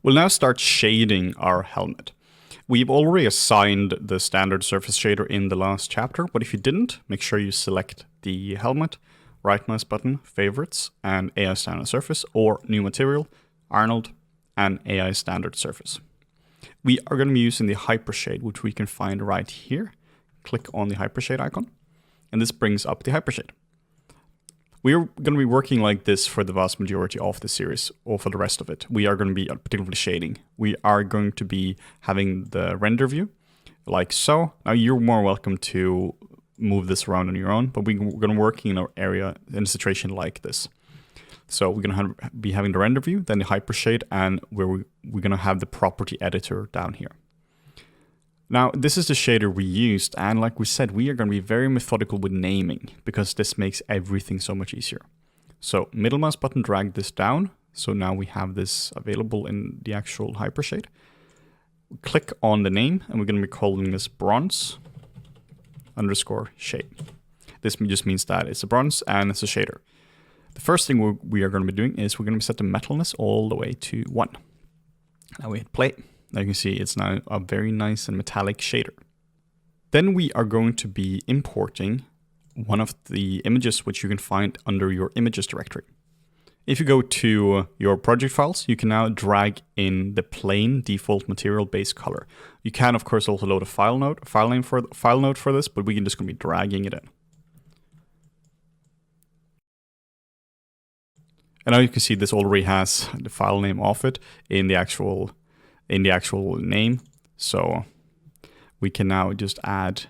We'll now start shading our helmet. We've already assigned the standard surface shader in the last chapter, but if you didn't, make sure you select the helmet, right mouse button, favorites, and AI standard surface, or new material, Arnold, and AI standard surface. We are going to be using the hypershade, which we can find right here. Click on the hypershade icon, and this brings up the hypershade. We're going to be working like this for the vast majority of the series, or for the rest of it. We are going to be particularly shading. We are going to be having the render view, like so. Now you're more welcome to move this around on your own, but we're going to work in our area in a situation like this. So we're going to be having the render view, then the hypershade, and we're going to have the property editor down here. Now, this is the shader we used, and like we said, we are going to be very methodical with naming, because this makes everything so much easier. So, middle mouse button, drag this down, so now we have this available in the actual hypershade. Click on the name, and we're going to be calling this bronze underscore shade. This just means that it's a bronze, and it's a shader. The first thing we are going to be doing is we're going to set the metalness all the way to 1. Now we hit play. Now you can see it's now a very nice and metallic shader. Then we are going to be importing one of the images which you can find under your images directory. If you go to your project files, you can now drag in the plain default material base color. You can of course also load a file node for this, but we're just going to be dragging it in. And now you can see this already has the file name of it in the actual name. So we can now just add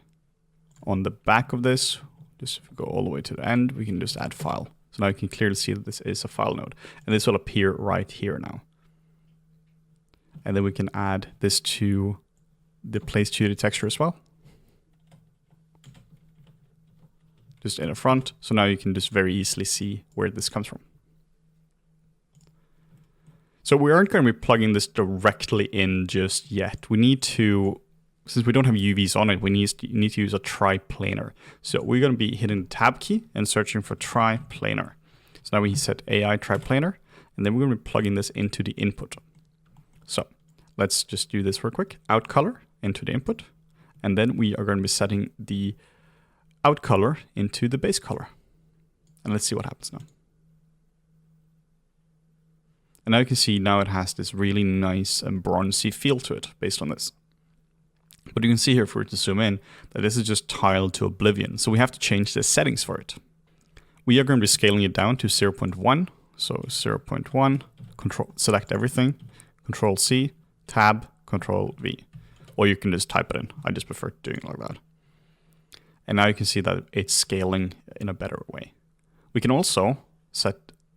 on the back of this, just go all the way to the end, we can just add file. So now you can clearly see that this is a file node, and this will appear right here now. And then we can add this to the place to the texture as well. Just in the front. So now you can just very easily see where this comes from. So we aren't going to be plugging this directly in just yet. We need to, since we don't have UVs on it, we need to use a triplanar. So we're going to be hitting the tab key and searching for triplanar. So now we set AI triplanar, and then we're going to be plugging this into the input. So let's just do this real quick. Out color into the input, and then we are going to be setting the out color into the base color. And let's see what happens now. And now you can see now it has this really nice and bronzy feel to it based on this. But you can see here, if we were to zoom in, that this is just tiled to oblivion. So we have to change the settings for it. We are going to be scaling it down to 0.1. So 0.1, select everything, Control C, Tab, Control V. Or you can just type it in. I just prefer doing it like that. And now you can see that it's scaling in a better way. We can also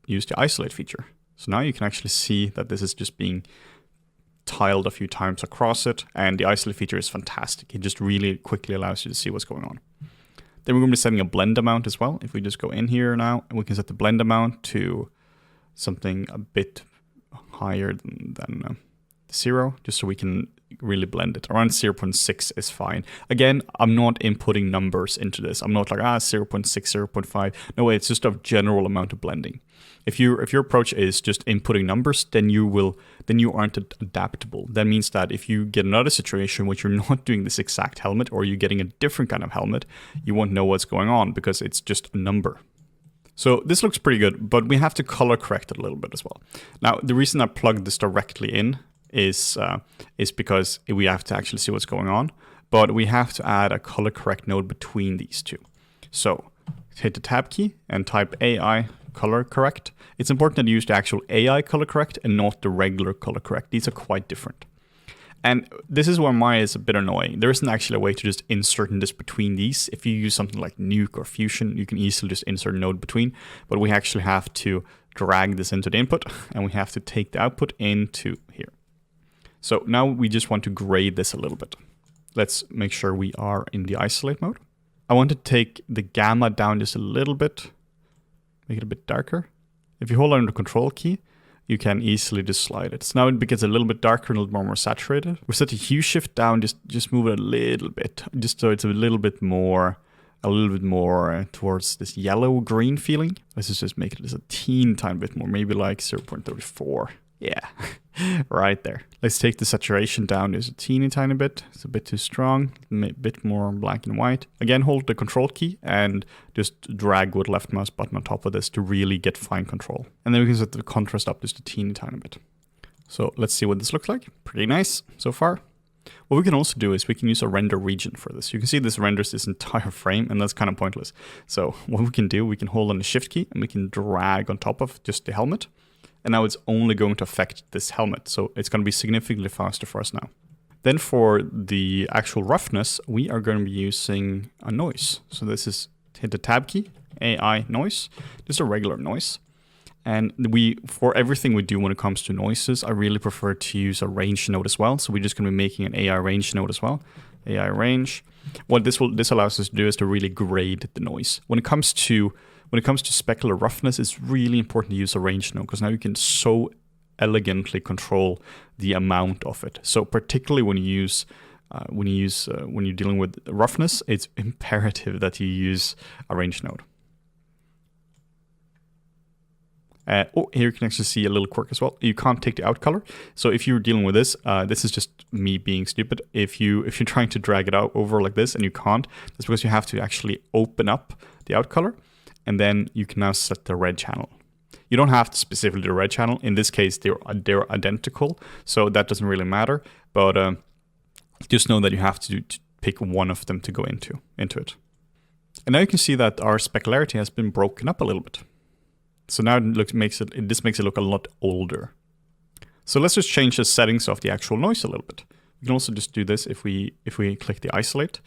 use the isolate feature. So now you can actually see that this is just being tiled a few times across it, and the isolate feature is fantastic. It just really quickly allows you to see what's going on. Then we're going to be setting a blend amount as well. If we just go in here now, and we can set the blend amount to something a bit higher than 0, just so we can really blend it. Around 0.6 is fine. Again, I'm not inputting numbers into this. I'm not like 0.6, 0.5. No, it's just a general amount of blending. If your approach is just inputting numbers, then you aren't adaptable. That means that if you get another situation which you're not doing this exact helmet, or you're getting a different kind of helmet, you won't know what's going on because it's just a number. So this looks pretty good, but we have to color correct it a little bit as well. Now, the reason I plugged this directly in is because we have to actually see what's going on, but we have to add a color correct node between these two. So hit the tab key and type AI color correct. It's important that you use the actual AI color correct and not the regular color correct. These are quite different. And this is where Maya is a bit annoying. There isn't actually a way to just insert this between these. If you use something like Nuke or Fusion, you can easily just insert a node between, but we actually have to drag this into the input, and we have to take the output into here. So now we just want to grade this a little bit. Let's make sure we are in the isolate mode. I want to take the gamma down just a little bit, make it a bit darker. If you hold down the control key, you can easily just slide it. So now it gets a little bit darker and a little more saturated. We set the hue shift down, just move it a little bit, just so it's a little bit more towards this yellow-green feeling. Let's just make it just a teeny tiny bit more, maybe like 0.34. Yeah, right there. Let's take the saturation down just a teeny tiny bit. It's a bit too strong, a bit more black and white. Again, hold the control key and just drag with left mouse button on top of this to really get fine control. And then we can set the contrast up just a teeny tiny bit. So let's see what this looks like. Pretty nice so far. What we can also do is we can use a render region for this. You can see this renders this entire frame, and that's kind of pointless. So what we can do, we can hold on the shift key and we can drag on top of just the helmet. And now it's only going to affect this helmet. So it's going to be significantly faster for us now. Then for the actual roughness, we are going to be using a noise. So this is, hit the tab key, AI noise. This is a regular noise. And for everything we do when it comes to noises, I really prefer to use a range node as well. So we're just going to be making an AI range node as well. AI range. What this allows us to do is to really grade the noise. When it comes to specular roughness, it's really important to use a range node because now you can so elegantly control the amount of it. So particularly when you're dealing with roughness, it's imperative that you use a range node. Here you can actually see a little quirk as well. You can't take the out color. So if you're dealing with this, this is just me being stupid. If you're trying to drag it out over like this and you can't, that's because you have to actually open up the out color, and then you can now set the red channel. You don't have to specifically the red channel. In this case, they're identical, so that doesn't really matter. But just know that you have to pick one of them to go into it. And now you can see that our specularity has been broken up a little bit. So now this makes it look a lot older. So let's just change the settings of the actual noise a little bit. We can also just do this if we click the isolate,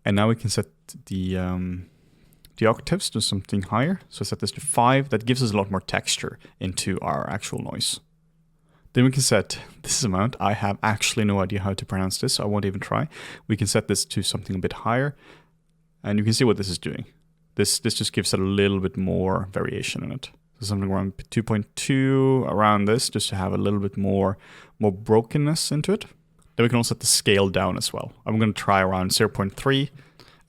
and now we can set the octaves to something higher. So set this to 5. That gives us a lot more texture into our actual noise. Then we can set this amount. I have actually no idea how to pronounce this, so I won't even try. We can set this to something a bit higher, and you can see what this is doing. This just gives it a little bit more variation in it. So something around 2.2, around this, just to have a little bit more brokenness into it. Then we can also set the scale down as well. I'm going to try around 0.3,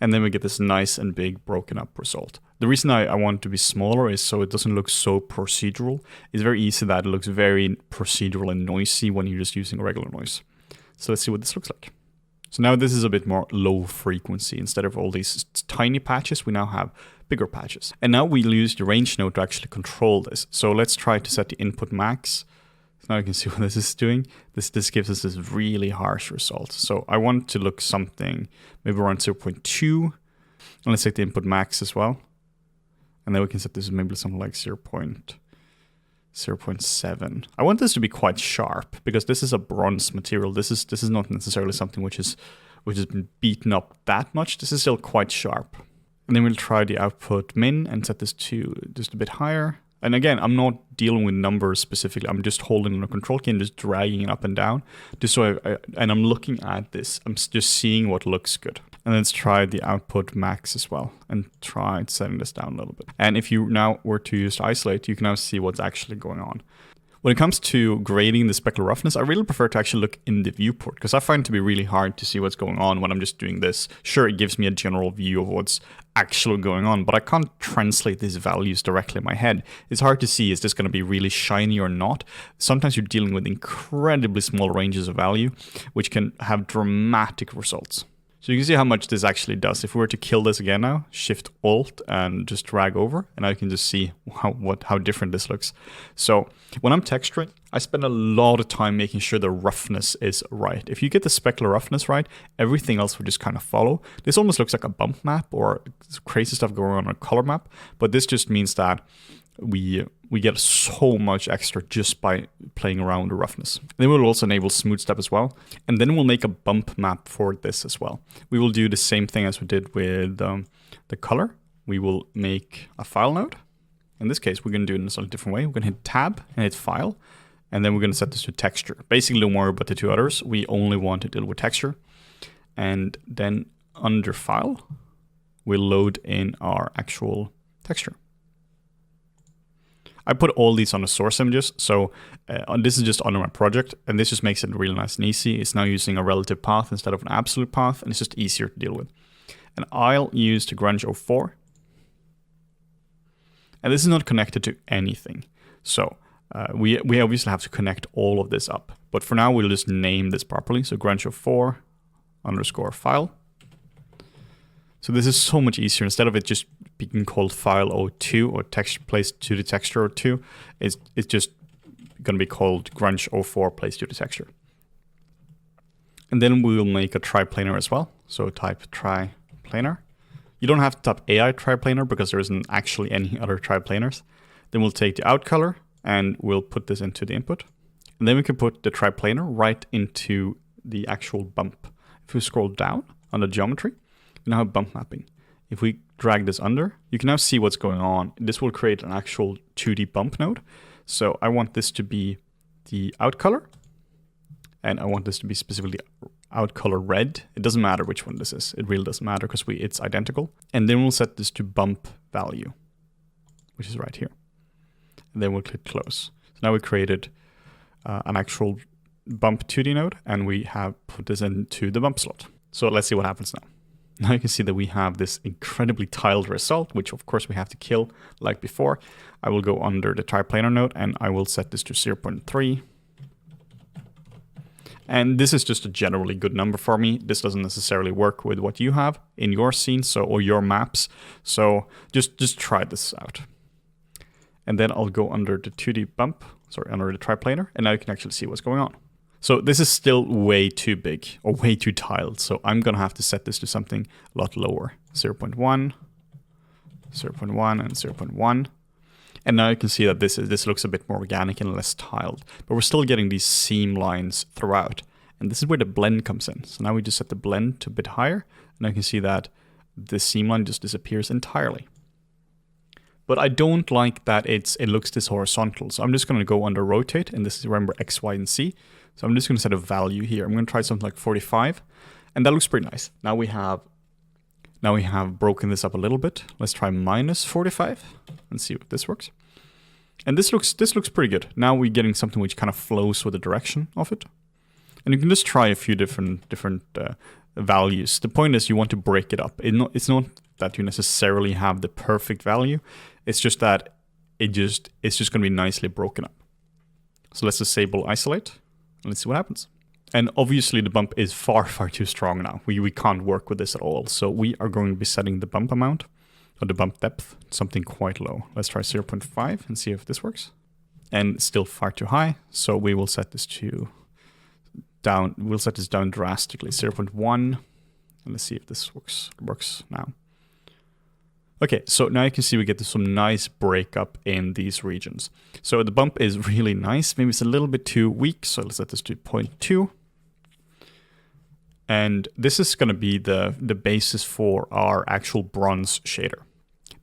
and then we get this nice and big broken up result. The reason I want it to be smaller is so it doesn't look so procedural. It's very easy that it looks very procedural and noisy when you're just using regular noise. So let's see what this looks like. So now this is a bit more low frequency. Instead of all these tiny patches, we now have bigger patches. And now we'll use the range node to actually control this. So let's try to set the input max. So now you can see what this is doing. This gives us this really harsh result. So I want to look something maybe around 0.2. And let's set the input max as well. And then we can set this maybe something like 0.7. I want this to be quite sharp because this is a bronze material. This is not necessarily something which has been beaten up that much. This is still quite sharp. And then we'll try the output min and set this to just a bit higher. And again, I'm not dealing with numbers specifically. I'm just holding on a control key and just dragging it up and down. Just so and I'm looking at this. I'm just seeing what looks good. And let's try the output max as well and try setting this down a little bit. And if you now were to use isolate, you can now see what's actually going on. When it comes to grading the specular roughness, I really prefer to actually look in the viewport because I find it to be really hard to see what's going on when I'm just doing this. Sure, it gives me a general view of what's actually going on, but I can't translate these values directly in my head. It's hard to see, is this going to be really shiny or not? Sometimes you're dealing with incredibly small ranges of value, which can have dramatic results. So you can see how much this actually does. If we were to kill this again now, Shift Alt and just drag over, and I can just see how different this looks. So when I'm texturing, I spend a lot of time making sure the roughness is right. If you get the specular roughness right, everything else will just kind of follow. This almost looks like a bump map or crazy stuff going on a color map, but this just means that we get so much extra just by playing around with the roughness. And then we'll also enable smooth step as well. And then we'll make a bump map for this as well. We will do the same thing as we did with the color. We will make a file node. In this case, we're going to do it in a slightly different way. We're going to hit tab and hit file. And then we're going to set this to texture. Basically, don't worry about the two others. We only want to deal with texture. And then under file, we'll load in our actual texture. I put all these on the source images, so this is just under my project, and this just makes it really nice and easy. It's now using a relative path instead of an absolute path, and it's just easier to deal with. And I'll use the Grunge 04. And this is not connected to anything. So we obviously have to connect all of this up. But for now, we'll just name this properly. So grunge04 underscore file. So this is so much easier. Instead of it just being called file02 or texture placed to the texture 02, it's just going to be called grunge04 placed to the texture. And then we will make a triplanar as well. So type triplanar. You don't have to type AI triplanar because there isn't actually any other triplanars. Then we'll take the out color and we'll put this into the input. And then we can put the triplanar right into the actual bump. If we scroll down on the geometry, we now have bump mapping. If we drag this under, you can now see what's going on. This will create an actual 2D bump node. So I want this to be the out color. And I want this to be specifically out color red. It doesn't matter which one this is. It really doesn't matter because it's identical. And then we'll set this to bump value, which is right here. And then we'll click close. So now we created an actual bump 2D node, and we have put this into the bump slot. So let's see what happens now. Now you can see that we have this incredibly tiled result, which of course we have to kill like before. I will go under the triplanar node and I will set this to 0.3. And this is just a generally good number for me. This doesn't necessarily work with what you have in your scene, or your maps. So just try this out. And then I'll go under the 2D bump, under the triplanar, and now you can actually see what's going on. So this is still way too big or way too tiled. So I'm gonna have to set this to something a lot lower. 0.1, 0.1, and 0.1. And now you can see that this looks a bit more organic and less tiled, but we're still getting these seam lines throughout. And this is where the blend comes in. So now we just set the blend to a bit higher, and I can see that the seam line just disappears entirely. But I don't like that it looks this horizontal. So I'm just going to go under rotate, and this is, remember, X, Y, and Z. So I'm just going to set a value here. I'm going to try something like 45, and that looks pretty nice. Now we have broken this up a little bit. Let's try minus 45 and see if this works. And this looks pretty good. Now we're getting something which kind of flows with the direction of it. And you can just try a few different values. The point is you want to break it up. It's not that you necessarily have the perfect value. It's just that it's just going to be nicely broken up. So let's disable isolate and let's see what happens. And obviously the bump is far, far too strong now. We can't work with this at all. So we are going to be setting the bump amount or the bump depth something quite low. Let's try 0.5 and see if this works. And still far too high. So we will set this down. We'll set this down drastically, 0.1. And let's see if this works now. Okay, so now you can see we get some nice breakup in these regions. So the bump is really nice. Maybe it's a little bit too weak. So let's set this to 0.2. And this is going to be the basis for our actual bronze shader.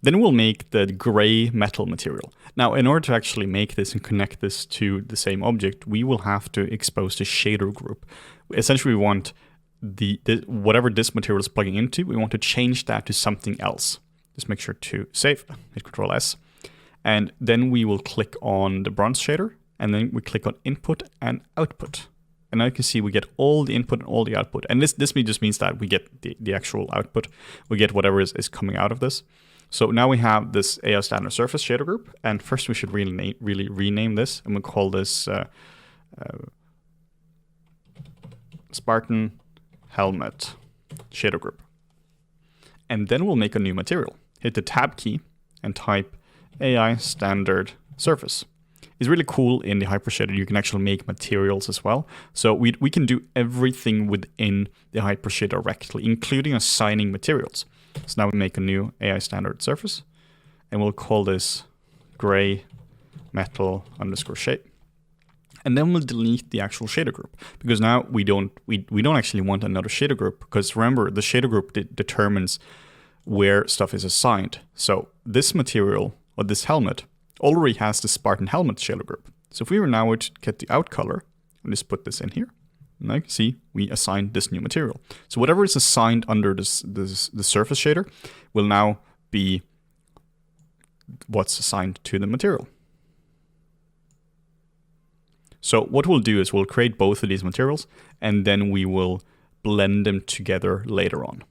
Then we'll make the gray metal material. Now, in order to actually make this and connect this to the same object, we will have to expose the shader group. Essentially, we want whatever this material is plugging into, we want to change that to something else. Just make sure to save, hit Control S. And then we will click on the bronze shader, and then we click on input and output. And now you can see we get all the input and all the output. And this just means that we get the actual output. We get whatever is coming out of this. So now we have this AI standard surface shader group. And first we should really rename this. And we'll call this spartanHelmet shader group. And then we'll make a new material. Hit the tab key and type AI standard surface. It's really cool in the hypershader. You can actually make materials as well. So we can do everything within the hypershader directly, including assigning materials. So now we make a new AI standard surface, and we'll call this gray metal underscore shape. And then we'll delete the actual shader group, because now we don't actually want another shader group, because remember, the shader group determines where stuff is assigned. So this material, or this helmet, already has the spartanHelmet shader group. So if we were now to get the out color and just put this in here, now you can see we assigned this new material. So whatever is assigned under the surface shader will now be what's assigned to the material. So what we'll do is we'll create both of these materials, and then we will blend them together later on.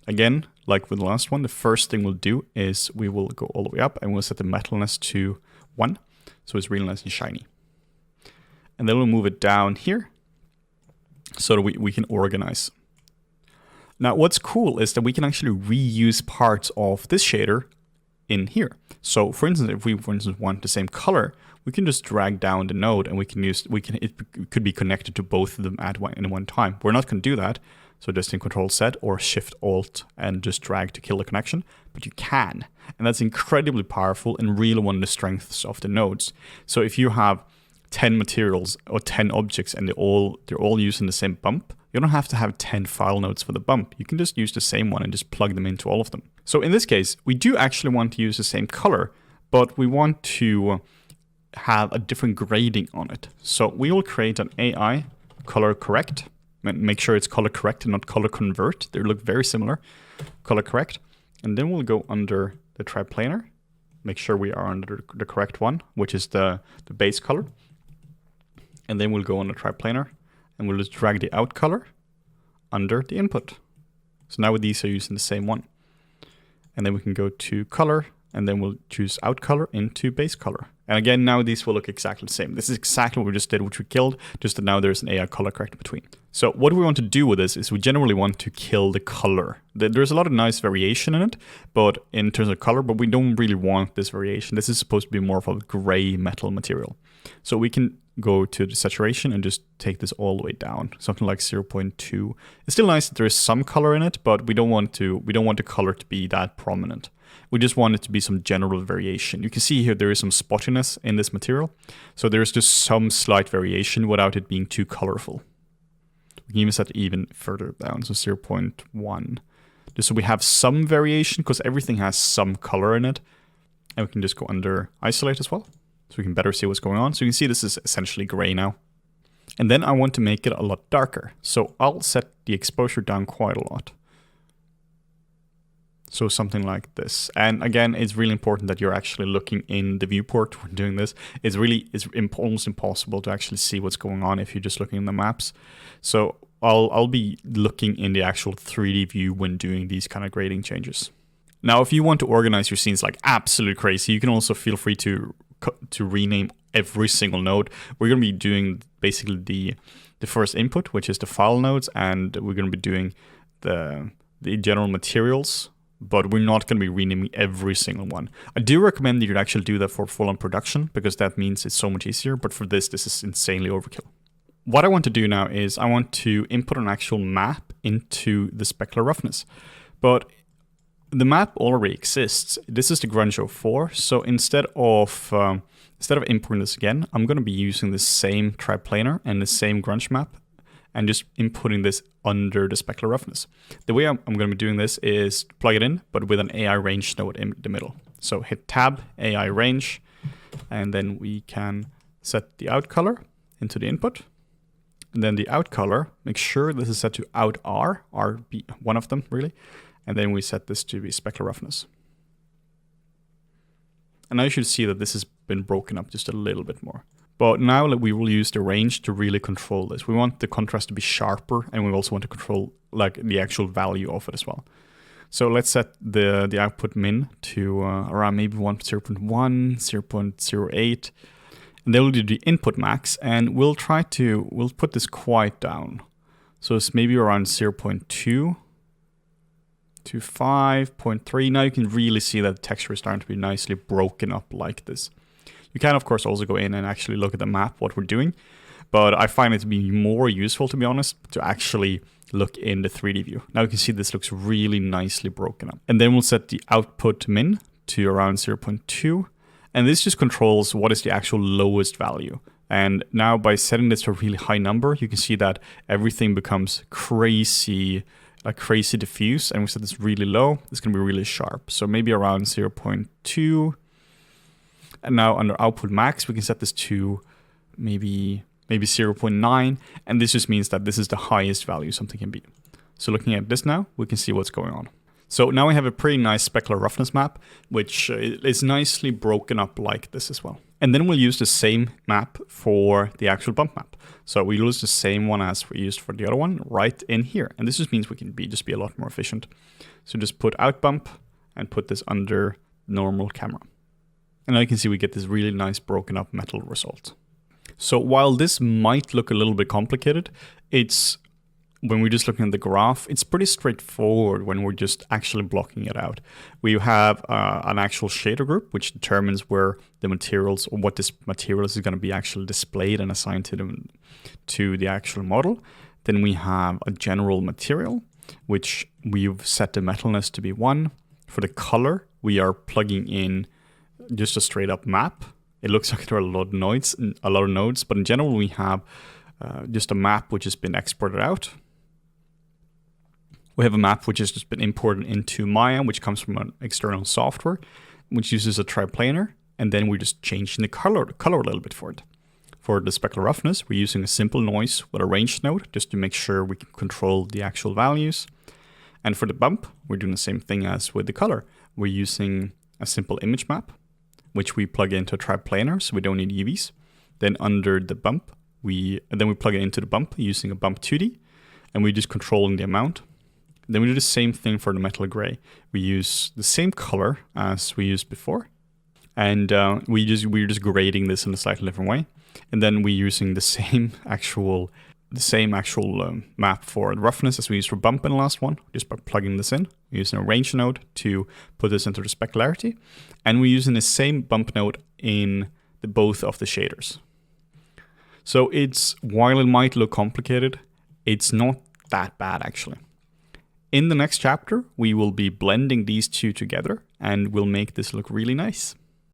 Again, like with the last one, the first thing we'll do is we will go all the way up and we'll set the metalness to 1. So it's really nice and shiny. And then we'll move it down here so that we can organize. Now what's cool is that we can actually reuse parts of this shader in here. So for instance, if we want the same color, we can just drag down the node and it could be connected to both of them at one time. We're not going to do that. So just in Control Z or Shift Alt and just drag to kill the connection, but you can. And that's incredibly powerful and really one of the strengths of the nodes. So if you have 10 materials or 10 objects and they're all using the same bump, you don't have to have 10 file nodes for the bump. You can just use the same one and just plug them into all of them. So in this case, we do actually want to use the same color, but we want to have a different grading on it. So we will create an AI color correct. Make sure it's color correct and not color convert. They look very similar. Color correct. And then we'll go under the triplanar. Make sure we are under the correct one, which is the base color. And then we'll go on the triplanar and we'll just drag the out color under the input. So now these are using the same one. And then we can go to color and then we'll choose out color into base color. And again, now these will look exactly the same. This is exactly what we just did, which we killed, just that now there's an AI color correct in between. So what we want to do with this is we generally want to kill the color. There's a lot of nice variation in it, but in terms of color, but we don't really want this variation. This is supposed to be more of a gray metal material. So we can go to the saturation and just take this all the way down, something like 0.2. It's still nice that there is some color in it, but we don't want the color to be that prominent. We just want it to be some general variation. You can see here there is some spottiness in this material. So there's just some slight variation without it being too colorful. We can even set it even further down, so 0.1. Just so we have some variation, because everything has some color in it. And we can just go under isolate as well, so we can better see what's going on. So you can see this is essentially gray now. And then I want to make it a lot darker. So I'll set the exposure down quite a lot. So something like this. And again, it's really important that you're actually looking in the viewport when doing this. It's almost impossible to actually see what's going on if you're just looking in the maps. So I'll be looking in the actual 3D view when doing these kind of grading changes. Now, if you want to organize your scenes like absolute crazy, you can also feel free to rename every single node. We're going to be doing basically the first input, which is the file nodes, and we're going to be doing the general materials, but we're not going to be renaming every single one. I do recommend that you actually do that for full-on production, because that means it's so much easier, but for this is insanely overkill. What I want to do now is I want to input an actual map into the specular roughness, but the map already exists. This is the Grunge 04, so instead of importing this again, I'm going to be using the same triplanar and the same Grunge map and just inputting this under the specular roughness. The way I'm going to be doing this is plug it in, but with an AI range node in the middle. So hit tab, AI range, and then we can set the out color into the input. And then the out color, make sure this is set to out R be one of them really. And then we set this to be specular roughness. And now you should see that this has been broken up just a little bit more. But now we will use the range to really control this. We want the contrast to be sharper, and we also want to control like the actual value of it as well. So let's set the output min to around maybe 0.1, 0.08. And then we'll do the input max, and we'll put this quite down. So it's maybe around 0.2 to 5.3. Now you can really see that the texture is starting to be nicely broken up like this. You can, of course, also go in and actually look at the map, what we're doing. But I find it to be more useful, to be honest, to actually look in the 3D view. Now you can see this looks really nicely broken up. And then we'll set the output min to around 0.2. And this just controls what is the actual lowest value. And now by setting this to a really high number, you can see that everything becomes crazy diffuse. And we set this really low, it's going to be really sharp. So maybe around 0.2. And now under output max, we can set this to maybe 0.9. And this just means that this is the highest value something can be. So looking at this now, we can see what's going on. So now we have a pretty nice specular roughness map, which is nicely broken up like this as well. And then we'll use the same map for the actual bump map. So we use the same one as we used for the other one right in here. And this just means we can just be a lot more efficient. So just put out bump and put this under normal camera. And now you can see we get this really nice broken up metal result. So while this might look a little bit complicated, when we're just looking at the graph, it's pretty straightforward when we're just actually blocking it out. We have an actual shader group, which determines where the materials, or what this materials is going to be actually displayed and assigned to the actual model. Then we have a general material, which we've set the metalness to be 1. For the color, we are plugging in just a straight up map. It looks like there are a lot of nodes, but in general, we have just a map which has been exported out. We have a map which has just been imported into Maya, which comes from an external software, which uses a triplanar, and then we're just changing the color a little bit for it. For the specular roughness, we're using a simple noise with a range node, just to make sure we can control the actual values. And for the bump, we're doing the same thing as with the color. We're using a simple image map, which we plug into a triplanar, so we don't need UVs. Then under the bump, we plug it into the bump using a bump 2D, and we're just controlling the amount. Then we do the same thing for the metal gray. We use the same color as we used before, and we're just grading this in a slightly different way. And then we're using the same actual map for the roughness as we used for bump in the last one, just by plugging this in. We're using a range node to put this into the specularity, and we're using the same bump node in both of the shaders. So while it might look complicated, it's not that bad actually. In the next chapter, we will be blending these two together and we'll make this look really nice.